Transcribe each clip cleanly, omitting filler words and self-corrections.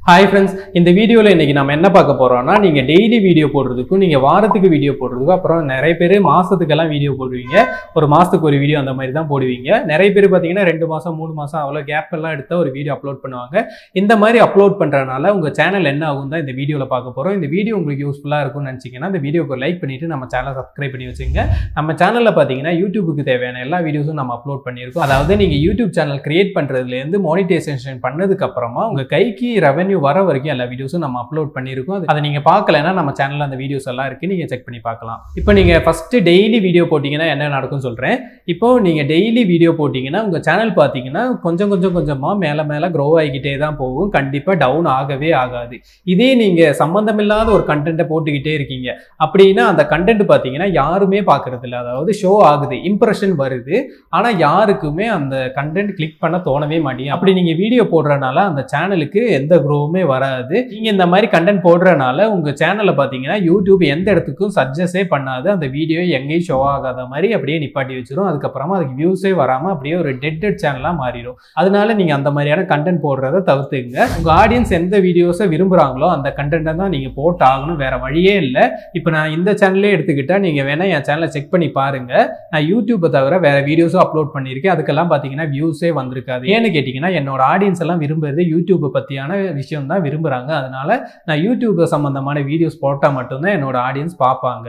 Hi friends, இந்த வீடியோவில் இன்றைக்கி நம்ம என்ன பார்க்க போகிறோம்னா, நீங்கள் டெய்லி வீடியோ போடுறதுக்கும் நீங்கள் வாரத்துக்கு வீடியோ போடுறதுக்கும் அப்புறம் நிறைய பேர் மாதத்துக்கெல்லாம் வீடியோ போடுவீங்க. ஒரு மாதத்துக்கு ஒரு வீடியோ அந்த மாதிரி தான் போடுவீங்க. நிறைய பேர் பார்த்தீங்கன்னா 2 மாதம் 3 மாதம் அவ்வளோ கேப் எல்லாம் எடுத்தால் ஒரு வீடியோ அப்லோட் பண்ணுவாங்க. இந்த மாதிரி அப்லோட் பண்ணுறதுனால உங்கள் சேனல் என்ன ஆகும் தான் இந்த வீடியோவில் பார்க்க போகிறோம். இந்த வீடியோ உங்களுக்கு யூஸ்ஃபுல்லாக இருக்கும்னு நினச்சிங்கன்னா இந்த வீடியோக்கு லைக் பண்ணிவிட்டு நம்ம சேனலை சப்ஸ்கிரைப் பண்ணி வச்சுங்க. நம்ம சேனலில் பார்த்தீங்கன்னா யூடியூபுக்கு தேவையான எல்லா வீடியோஸும் நம்ம அப்லோட் பண்ணியிருக்கோம். அதாவது நீங்கள் யூடியூப் சேனல் கிரியேட் பண்ணுறதுலேருந்து மானிட்டைசேஷன் பண்ணதுக்கப்புறமா உங்கள் கைக்கு ரெவன்யூ வர வரைக்கும் எல்லா வீடியோஸும் நம்ம அப்லோட் பண்ணியிருக்கோம். அதை நீங்கள் பார்க்கலன்னா நம்ம சேனலில் அந்த வீடியோஸ் எல்லாம் இருக்குது, நீங்கள் செக் பண்ணி பார்க்கலாம். இப்போ நீங்கள் ஃபஸ்ட்டு டெய்லி வீடியோ போட்டிங்கன்னா என்ன நடக்கும்னு சொல்கிறேன். இப்போது நீங்கள் டெய்லி வீடியோ போட்டிங்கன்னா உங்கள் சேனல் பார்த்தீங்கன்னா கொஞ்சமாக மேலே க்ரோ ஆகிக்கிட்டே தான் போகும். கண்டிப்பாக டவுன் ஆகவே ஆகாது. இதே நீங்கள் சம்மந்தமில்லாத ஒரு கண்டென்ட்டை போட்டுக்கிட்டே இருக்கீங்க அப்படின்னா அந்த கண்டென்ட் பார்த்தீங்கன்னா யாருமே பார்க்குறது இல்லை. அதாவது ஷோ ஆகுது, இம்ப்ரெஷன் வருது, ஆனால் யாருக்குமே அந்த கண்டென்ட் கிளிக் பண்ண தோணவே மாட்டேங்குது. அப்படி நீங்கள் வீடியோ போடுறதுனால அந்த சேனலுக்கு எந்த க்ரோவுமே வராது. நீங்க இந்த மாதிரி கண்டென்ட் போடுறதுனால உங்க சேனல்ல பாத்தீங்கன்னா யூடியூப் எந்த இடத்துக்கும் சஜஸ்டே பண்ணாது. அந்த வீடியோ எங்கேயும் ஷோ ஆகாத மாதிரி அப்படியே நிப்பாட்டி வச்சிரும். அதுக்கப்புறமா அதுக்கு வியூஸே வராம அப்படியே ஒரு டெட் சேனலா மாறிடும். அதனால நீங்க அந்த மாதிரியான கண்டென்ட் போடுறத தவிர்த்துங்க. உங்க ஆடியன்ஸ் எந்த வீடியோஸை விரும்புறாங்களோ அந்த கண்டென்ட்டை தான் நீங்க போட்டு ஆகணும், வேற வழியே இல்லை. இப்போ நான் இந்த சேனலே எடுத்துக்கிட்டா நீங்க வேணா என் சேனலை செக் பண்ணி பாருங்க. நான் யூடியூப்பை தவிர வேற வீடியோஸும் அப்லோட் பண்ணியிருக்கேன். அதுக்கெல்லாம் பாத்தீங்கன்னா வியூஸே வந்திருக்காது. ஏன்னு கேட்டீங்கன்னா என்னோட ஆடியன்ஸ் எல்லாம் விரும்புறது யூடியூப்பை பத்தியான விஷயம் தான் விரும்புறாங்க. அதனால நான் யூடியூப் சம்பந்தமான வீடியோஸ் போட்டால் மட்டும்தான் என்னோட ஆடியன்ஸ் பார்ப்பாங்க.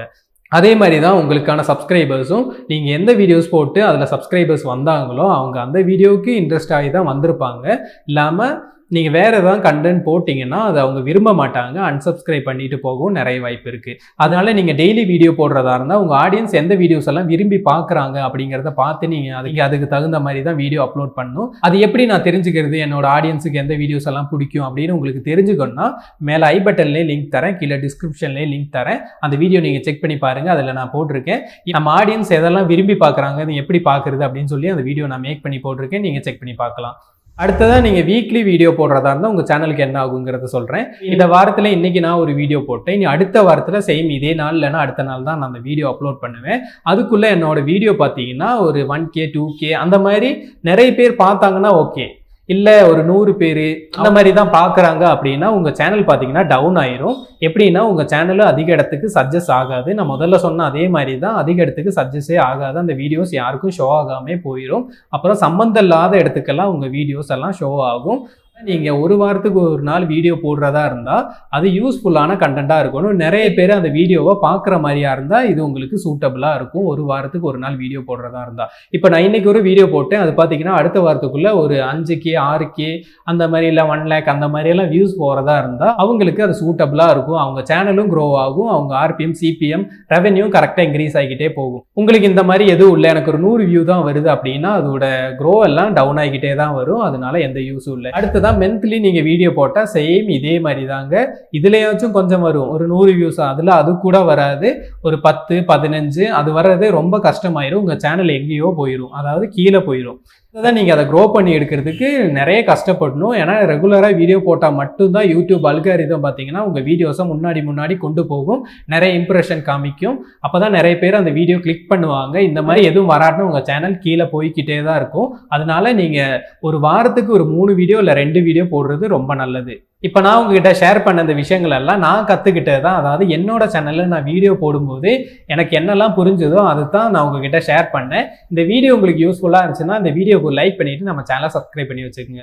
அதே மாதிரி தான் உங்களுக்கான சப்ஸ்கிரைபர்ஸும் நீங்கள் எந்த வீடியோஸ் போட்டு அதில் சப்ஸ்கிரைபர்ஸ் வந்தாங்களோ அவங்க அந்த வீடியோவுக்கு இன்ட்ரெஸ்ட் ஆகி தான் வந்திருப்பாங்க. இல்லாமல் நீங்கள் வேறு எதாவது கண்டென்ட் போட்டிங்கன்னா அதை அவங்க விரும்ப மாட்டாங்க, அன்சப்ஸ்கிரைப் பண்ணிட்டு போகவும் நிறைய வாய்ப்பு இருக்குது. அதனால் நீங்கள் டெய்லி வீடியோ போடுறதா இருந்தால் உங்கள் ஆடியன்ஸ் எந்த வீடியோஸ் எல்லாம் விரும்பி பார்க்குறாங்க அப்படிங்கிறத பார்த்து நீங்கள் அதுக்கு தகுந்த மாதிரி தான் வீடியோ அப்லோட் பண்ணணும். அது எப்படி நான் தெரிஞ்சுக்கிறது என்னோட ஆடியன்ஸுக்கு எந்த வீடியோஸ் எல்லாம் பிடிக்கும் அப்படின்னு உங்களுக்கு தெரிஞ்சுக்கணும்னா மேலே ஐ பட்டன்லேயே லிங்க் தரேன், கீழே டிஸ்கிரிப்ஷன்லேயே லிங்க் தரேன். அந்த வீடியோ நீங்கள் செக் பண்ணி பாருங்கள். அதில் நான் போட்டிருக்கேன் நம்ம ஆடியன்ஸ் எதெல்லாம் விரும்பி பார்க்குறாங்க, அது எப்படி பார்க்குறது அப்படின்னு சொல்லி அந்த வீடியோ நான் மேக் பண்ணி போட்டிருக்கேன். நீங்கள் செக் பண்ணி பார்க்கலாம். அடுத்ததான் நீங்கள் வீக்லி வீடியோ போடுறதா இருந்தால் உங்கள் சேனலுக்கு என்ன ஆகுங்கிறத சொல்கிறேன். இந்த வாரத்தில் இன்றைக்கி நான் ஒரு வீடியோ போட்டேன். இனி அடுத்த வாரத்தில் சேம் இதே நாள் இல்லைன்னா அடுத்த நாள் தான் நான் அந்த வீடியோ அப்லோட் பண்ணுவேன். அதுக்குள்ளே என்னோட வீடியோ பார்த்தீங்கன்னா ஒரு 1K 2K அந்த மாதிரி நிறைய பேர் பார்த்தாங்கன்னா ஓகே, இல்லை ஒரு 100 பேர் அந்த மாதிரி தான் பார்க்குறாங்க அப்படின்னா உங்கள் சேனல் பார்த்தீங்கன்னா டவுன் ஆயிரும். எப்படின்னா உங்கள் சேனல் அதிக இடத்துக்கு சஜஸ்ட் ஆகாது. நான் முதல்ல சொன்ன அதே மாதிரி தான், அதிக இடத்துக்கு சஜஸ்டே ஆகாது. அந்த வீடியோஸ் யாருக்கும் ஷோ ஆகாமே போயிடும். அப்புறம் சம்மந்தம் இல்லாத இடத்துக்கெல்லாம் உங்கள் வீடியோஸ் எல்லாம் ஷோ ஆகும். நீங்கள் ஒரு வாரத்துக்கு ஒரு நாள் வீடியோ போடுறதா இருந்தால் அது யூஸ்ஃபுல்லான கண்டென்ட்டாக இருக்கணும். நிறைய பேர் அந்த வீடியோவை பார்க்குற மாதிரியா இருந்தால் இது உங்களுக்கு சூட்டபுளாக இருக்கும். ஒரு வாரத்துக்கு ஒரு நாள் வீடியோ போடுறதா இருந்தால். இப்போ நான் இன்றைக்கி ஒரு வீடியோ போட்டேன், அது பார்த்தீங்கன்னா அடுத்த வாரத்துக்குள்ளே ஒரு 5K 6K அந்த மாதிரி இல்லை 1 lakh அந்த மாதிரியெல்லாம் வியூஸ் போகிறதா இருந்தால் அவங்களுக்கு அது சூட்டபுளாக இருக்கும். அவங்க சேனலும் க்ரோ ஆகும், அவங்க RPM CPM ரெவென்யூ கரெக்டாக இன்க்ரீஸ் ஆகிக்கிட்டே போகும். உங்களுக்கு இந்த மாதிரி எதுவும் இல்லை, எனக்கு ஒரு 100 வியூ தான் வருது அப்படின்னா அதோட க்ரோ எல்லாம் டவுன் ஆகிக்கிட்டே தான் வரும். அதனால எந்த யூஸும் இல்லை. அடுத்ததான் மந்த்லி நீங்க வீடியோ போட்டா சேம் இதே மாதிரி தாங்க. இதுலயாச்சும் கொஞ்சம் வரும், ஒரு 100 வியூஸ், அதுல அது கூட வராது. ஒரு 10 15 அது வர்றது ரொம்ப கஷ்டமாயிரும். உங்க சேனல் எங்கேயோ போயிடும், அதாவது கீழே போயிடும். அதான் நீங்கள் அதை க்ரோ பண்ணி எடுக்கிறதுக்கு நிறைய கஷ்டப்படணும். ஏன்னா ரெகுலராக வீடியோ போட்டால் மட்டும்தான் யூடியூப் அல்காரிதம் பார்த்தீங்கன்னா உங்கள் வீடியோஸை முன்னாடி கொண்டு போகும், நிறைய இம்ப்ரெஷன் காமிக்கும். அப்போ தான் நிறைய பேர் அந்த வீடியோ கிளிக் பண்ணுவாங்க. இந்த மாதிரி எதுவும் வராட்டினா உங்கள் சேனல் கீழே போய்கிட்டே தான் இருக்கும். அதனால நீங்கள் ஒரு வாரத்துக்கு ஒரு 3 வீடியோ இல்லை 2 வீடியோ போடுறது ரொம்ப நல்லது. இப்போ நான் உங்ககிட்ட ஷேர் பண்ண இந்த விஷயங்கள் எல்லாம் நான் கற்றுக்கிட்டது தான். அதாவது என்னோட சேனலில் நான் வீடியோ போடும்போது எனக்கு என்னெல்லாம் புரிஞ்சதோ அதை தான் நான் உங்ககிட்ட ஷேர் பண்ணேன். இந்த வீடியோ உங்களுக்கு யூஸ்ஃபுல்லாக இருந்துச்சுன்னா இந்த வீடியோக்கு லைக் பண்ணிவிட்டு நம்ம சேனலை சப்ஸ்கிரைப் பண்ணி வச்சுக்கோங்க.